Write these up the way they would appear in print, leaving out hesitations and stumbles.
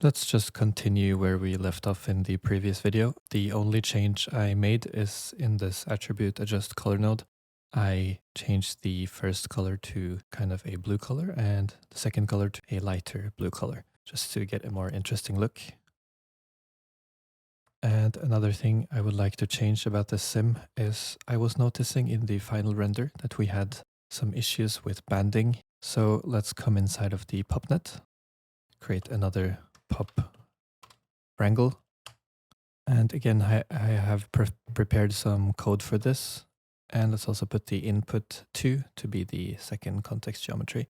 Let's just continue where we left off in the previous video. The only change I made is in this attribute adjust color node. I changed the first color to kind of a blue color and the second color to a lighter blue color, just to get a more interesting look. And another thing I would like to change about this sim is I was noticing in the final render that we had some issues with banding. So let's come inside of the PopNet, create another pop wrangle. And again, I have prepared some code for this. And let's also put the input 2 to be the second context geometry.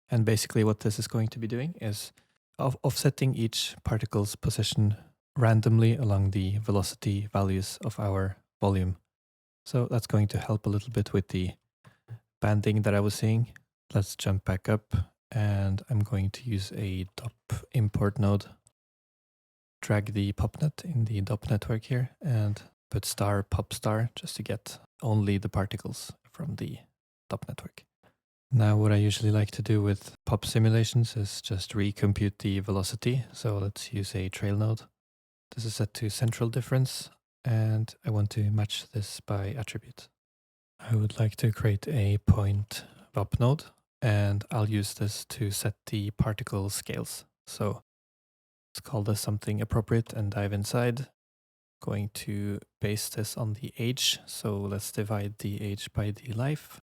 And basically what this is going to be doing is offsetting each particle's position randomly along the velocity values of our volume. So that's going to help a little bit with the banding that I was seeing. Let's jump back up and I'm going to use a DOP import node. Drag the popnet in the DOP network here and put star pop star just to get only the particles from the DOP network. Now what I usually like to do with pop simulations is just recompute the velocity. So let's use a trail node. This is set to central difference and I want to match this by attribute. I would like to create a point VOP node and I'll use this to set the particle scales. So let's call this something appropriate and dive inside. Going to base this on the age. So let's divide the age by the life.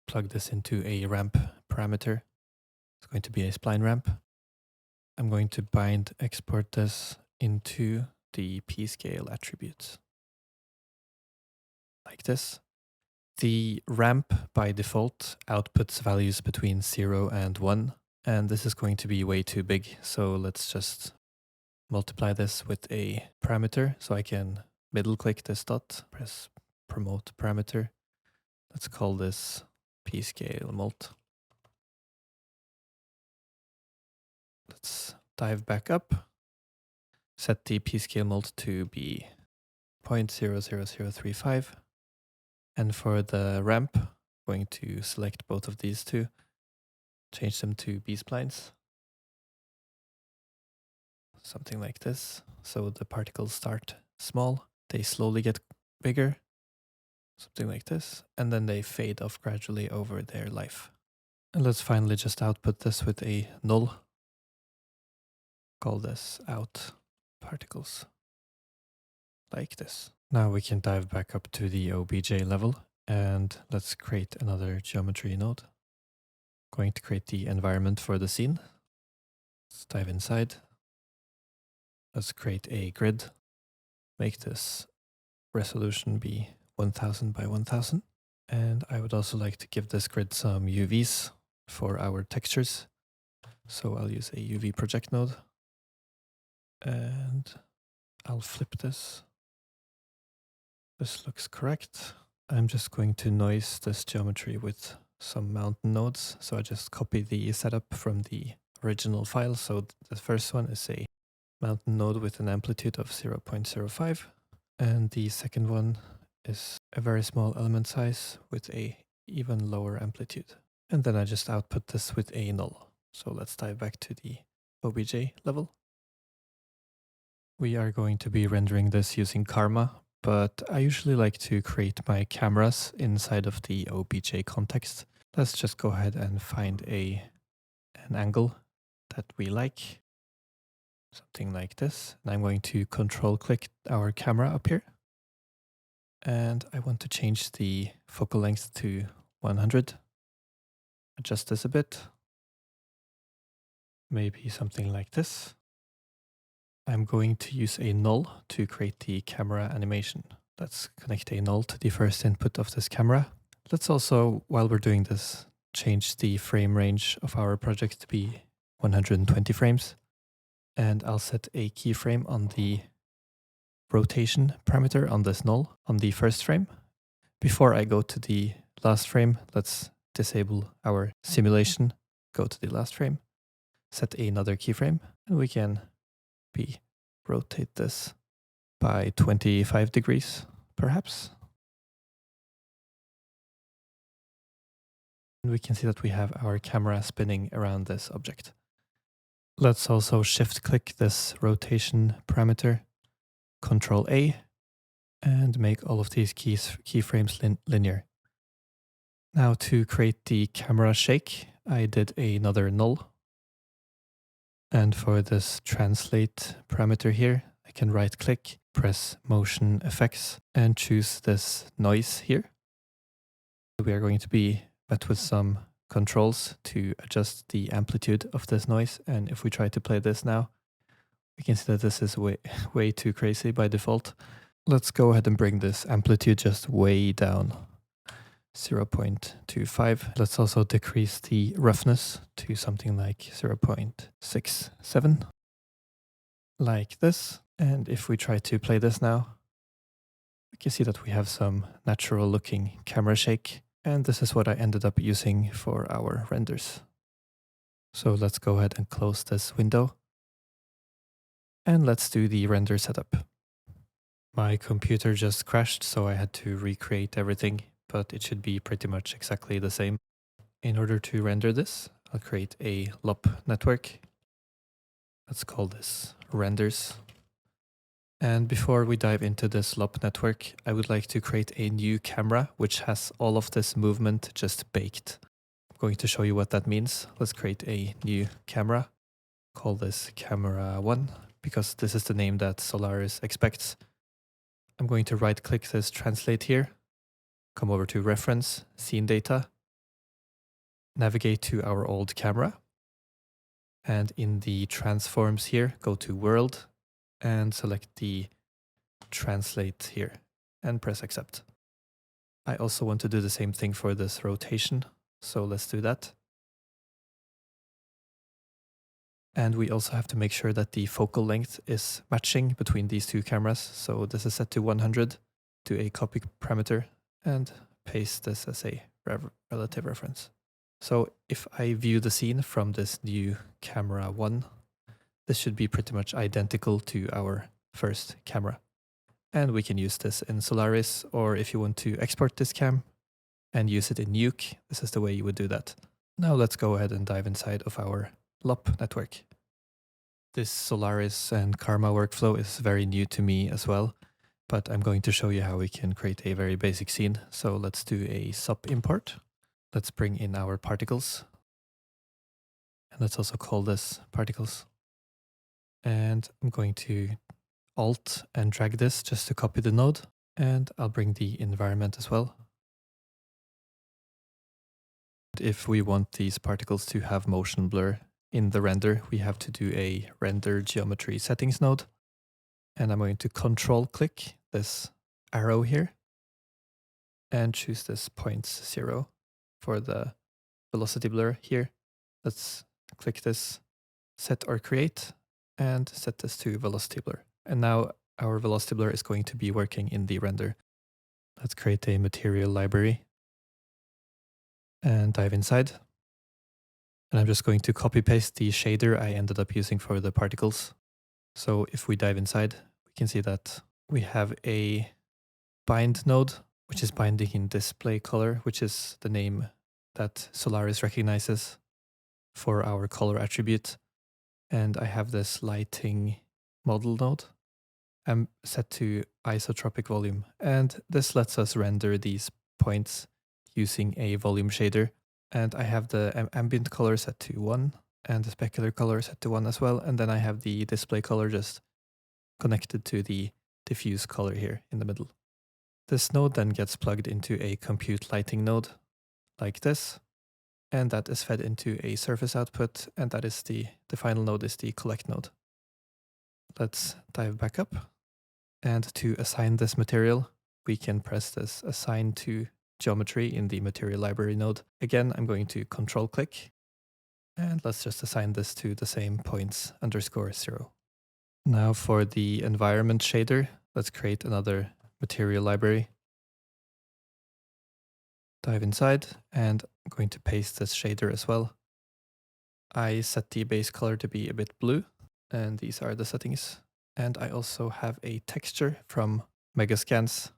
Plug this into a ramp parameter. It's going to be a spline ramp. I'm going to bind export this into the p-scale attributes. Like this. The ramp by default outputs values between 0 and 1. And this is going to be way too big. So let's just multiply this with a parameter. So I can middle click this dot, press promote parameter. Let's call this p-scale mult. Let's dive back up. Set the p-scale mult to be 0.00035. And for the ramp, I'm going to select both of these two, change them to B-splines. Something like this. So the particles start small, they slowly get bigger, something like this, and then they fade off gradually over their life. And let's finally just output this with a null. Call this out particles, like this. Now we can dive back up to the OBJ level and let's create another geometry node. Going to create the environment for the scene. Let's dive inside. Let's create a grid. Make this resolution be 1000 by 1000. And I would also like to give this grid some UVs for our textures. So I'll use a UV project node. And I'll flip this. This looks correct. I'm just going to noise this geometry with some mountain nodes. So I just copy the setup from the original file. So the first one is a mountain node with an amplitude of 0.05. And the second one is a very small element size with a even lower amplitude. And then I just output this with a null. So let's dive back to the OBJ level. We are going to be rendering this using Karma, but I usually like to create my cameras inside of the OBJ context. Let's just go ahead and find an angle that we like. Something like this. And I'm going to control click our camera up here. And I want to change the focal length to 100. Adjust this a bit. Maybe something like this. I'm going to use a null to create the camera animation. Let's connect a null to the first input of this camera. Let's also, while we're doing this, change the frame range of our project to be 120 frames. And I'll set a keyframe on the rotation parameter on this null on the first frame. Before I go to the last frame, let's disable our simulation, go to the last frame, set another keyframe, and we can rotate this by 25 degrees, perhaps. And we can see that we have our camera spinning around this object. Let's also shift click this rotation parameter, Control A, and make all of these keyframes linear. Now to create the camera shake, I did another null. And for this translate parameter here, I can right click, press motion effects, and choose this noise here. We are going to be met with some controls to adjust the amplitude of this noise. And if we try to play this now, we can see that this is way too crazy by default. Let's go ahead and bring this amplitude just way down, 0.25. Let's also decrease the roughness to something like 0.67, like this. And if we try to play this now, we can see that we have some natural looking camera shake. And this is what I ended up using for our renders. So let's go ahead and close this window. And let's do the render setup. My computer just crashed, so I had to recreate everything, but it should be pretty much exactly the same. In order to render this, I'll create a LOP network. Let's call this renders. And before we dive into this LOP network, I would like to create a new camera which has all of this movement just baked. I'm going to show you what that means. Let's create a new camera. Call this camera 1 because this is the name that Solaris expects. I'm going to right click this translate here, come over to reference, scene data, navigate to our old camera, and in the transforms here, go to world and select the translate here and press accept. I also want to do the same thing for this rotation, so let's do that. And we also have to make sure that the focal length is matching between these two cameras. So this is set to 100, do a copy parameter and paste this as a relative reference. So if I view the scene from this new camera 1, this should be pretty much identical to our first camera. And we can use this in Solaris, or if you want to export this cam and use it in Nuke, this is the way you would do that. Now let's go ahead and dive inside of our LOP network. This Solaris and Karma workflow is very new to me as well, but I'm going to show you how we can create a very basic scene. So let's do a sup import. Let's bring in our particles. And let's also call this particles. And I'm going to Alt and drag this just to copy the node. And I'll bring the environment as well. If we want these particles to have motion blur in the render, we have to do a render geometry settings node. And I'm going to control click this arrow here and choose this 0.0 for the velocity blur here. Let's click this set or create and set this to velocity blur. And now our velocity blur is going to be working in the render. Let's create a material library and dive inside. And I'm just going to copy paste the shader I ended up using for the particles. So if we dive inside, we can see that we have a bind node, which is binding in display color, which is the name that Solaris recognizes for our color attribute. And I have this lighting model node. I'm set to isotropic volume, and this lets us render these points using a volume shader. And I have the ambient color set to 1 and the specular color set to 1 as well. And then I have the display color just connected to the diffuse color here in the middle. This node then gets plugged into a compute lighting node like this. And that is fed into a surface output. And that is the final node is the collect node. Let's dive back up. And to assign this material, we can press this assign to geometry in the material library node. Again, I'm going to control click. And let's just assign this to the same points _0. Now for the environment shader, let's create another material library. Dive inside, and I'm going to paste this shader as well. I set the base color to be a bit blue, and these are the settings. And I also have a texture from Megascans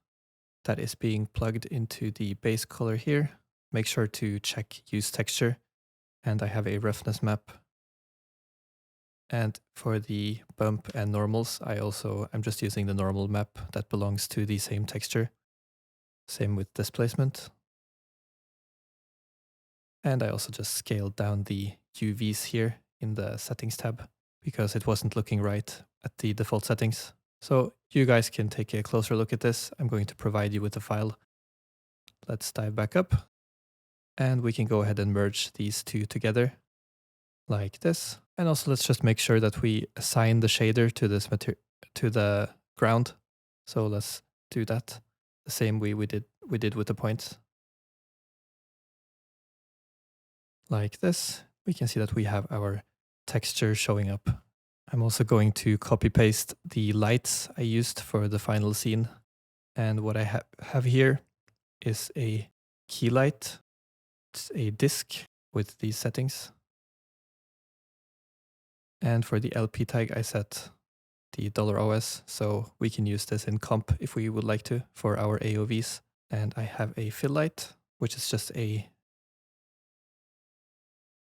that is being plugged into the base color here. Make sure to check use texture. And I have a roughness map And for the bump and normals, I'm just using the normal map that belongs to the same texture. Same with displacement. And I also just scaled down the UVs here in the settings tab because it wasn't looking right at the default settings. So you guys can take a closer look at this. I'm going to provide you with a file. Let's dive back up and we can go ahead and merge these two together like this. And also let's just make sure that we assign the shader to this to the ground. So let's do that the same way we did with the points. Like this, we can see that we have our texture showing up. I'm also going to copy paste the lights I used for the final scene. And what I have here is a key light. It's a disk with these settings. And for the LP tag, I set the $OS, so we can use this in comp if we would like to for our AOVs. And I have a fill light, which is just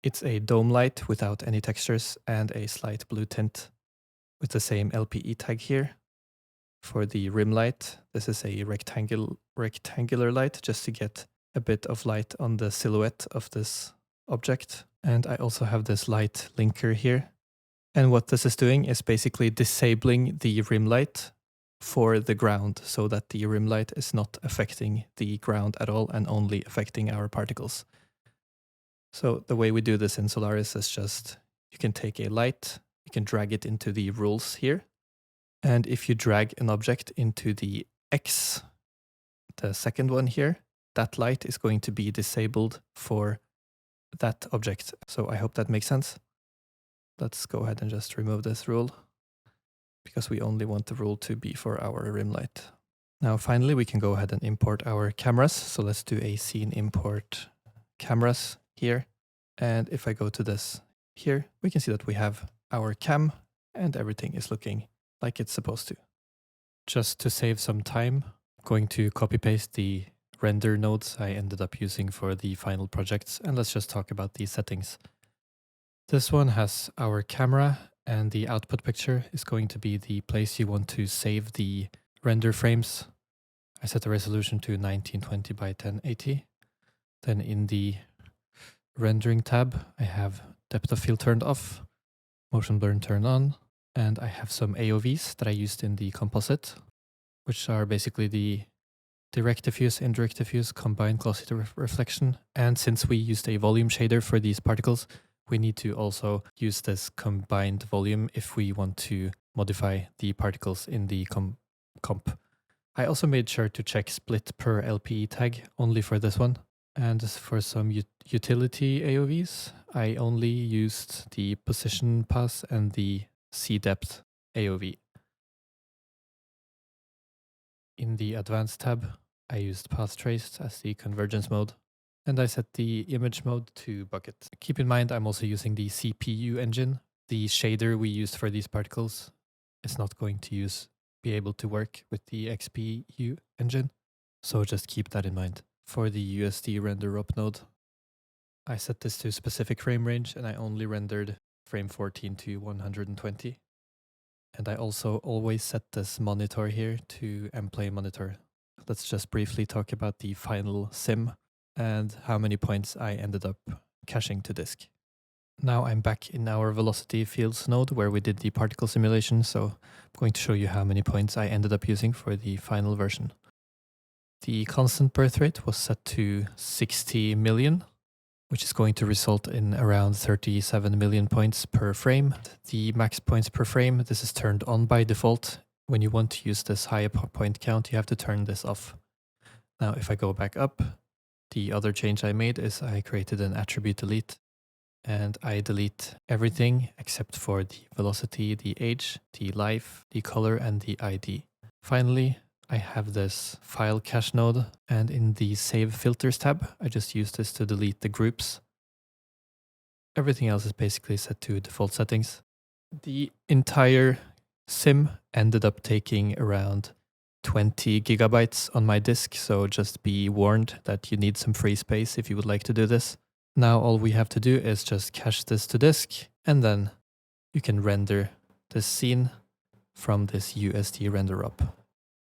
it's a dome light without any textures and a slight blue tint with the same LPE tag here. For the rim light, this is a rectangular light just to get a bit of light on the silhouette of this object. And I also have this light linker here. And what this is doing is basically disabling the rim light for the ground so that the rim light is not affecting the ground at all and only affecting our particles. So the way we do this in Solaris is just, you can take a light, you can drag it into the rules here. And if you drag an object into the X, the second one here, that light is going to be disabled for that object. So I hope that makes sense. Let's go ahead and just remove this rule because we only want the rule to be for our rim light. Now finally we can go ahead and import our cameras. So let's do a scene import cameras here. And if I go to this here, we can see that we have our cam and everything is looking like it's supposed to. Just to save some time, I'm going to copy paste the render nodes I ended up using for the final projects, and let's just talk about these settings. This one has our camera, and the output picture is going to be the place you want to save the render frames. I set the resolution to 1920 by 1080. Then in the rendering tab, I have depth of field turned off, motion blur turned on, and I have some AOVs that I used in the composite, which are basically the direct diffuse, indirect diffuse, combined glossy reflection. And since we used a volume shader for these particles, we need to also use this combined volume if we want to modify the particles in the comp. I also made sure to check split per LPE tag only for this one. And for some utility AOVs, I only used the position pass and the C depth AOV. In the advanced tab, I used path traced as the convergence mode, and I set the image mode to bucket. Keep in mind, I'm also using the CPU engine. The shader we used for these particles is not going to be able to work with the XPU engine, so just keep that in mind. For the USD render up node, I set this to specific frame range and I only rendered frame 14 to 120. And I also always set this monitor here to mplay monitor. Let's just briefly talk about the final sim and how many points I ended up caching to disk. Now I'm back in our velocity fields node where we did the particle simulation, so I'm going to show you how many points I ended up using for the final version. The constant birth rate was set to 60 million, which is going to result in around 37 million points per frame. The max points per frame, this is turned on by default. When you want to use this higher point count, you have to turn this off. Now, if I go back up, the other change I made is I created an attribute delete, and I delete everything except for the velocity, the age, the life, the color, and the ID. Finally, I have this file cache node, and in the save filters tab, I just use this to delete the groups. Everything else is basically set to default settings. The entire sim ended up taking around 20 gigabytes on my disk, so just be warned that you need some free space if you would like to do this. Now all we have to do is just cache this to disk, and then you can render the scene from this USD render up.